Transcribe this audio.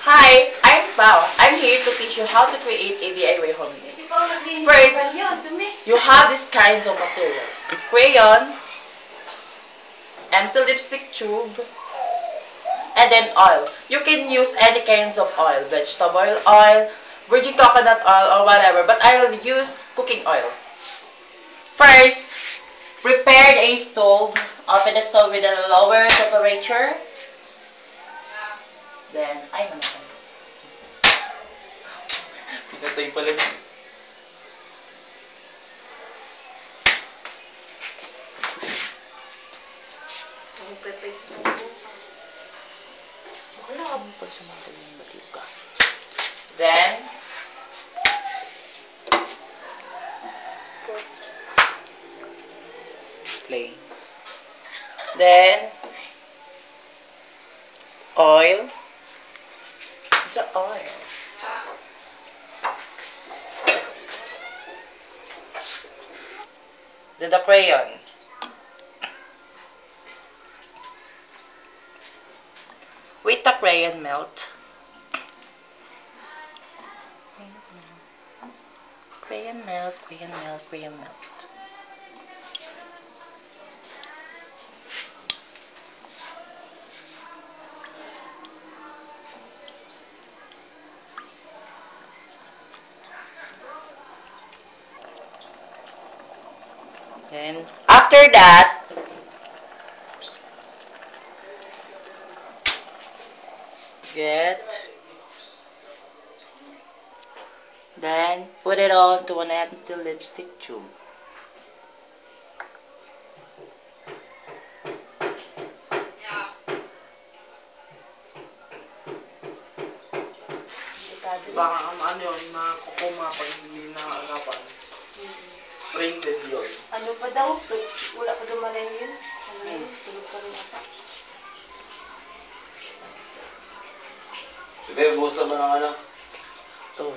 Hi, I'm Pao. I'm here to teach you how to create a DIY home kit. First, you have these kinds of materials. Crayon, empty lipstick tube, and then oil. You can use any kinds of oil, vegetable oil, virgin coconut oil, or whatever, but I'll use cooking oil. First, prepare a stove. Open the stove with a lower temperature. Then, ay naman. Pinatay pala. Then, play. Then, oil. The oil. Then the crayon. Wait the crayon melt. Crayon melt, crayon melt, crayon melt. Then, after that, then put it on to an empty lipstick tube. Baka ano yun, makakukuma pag hindi na agapan. Printed yun. Ano pa daw? Wala pa dumalan yun. Ano yun? Tulog ka rin ata. Sige, buhusan mo ng ano. Ito.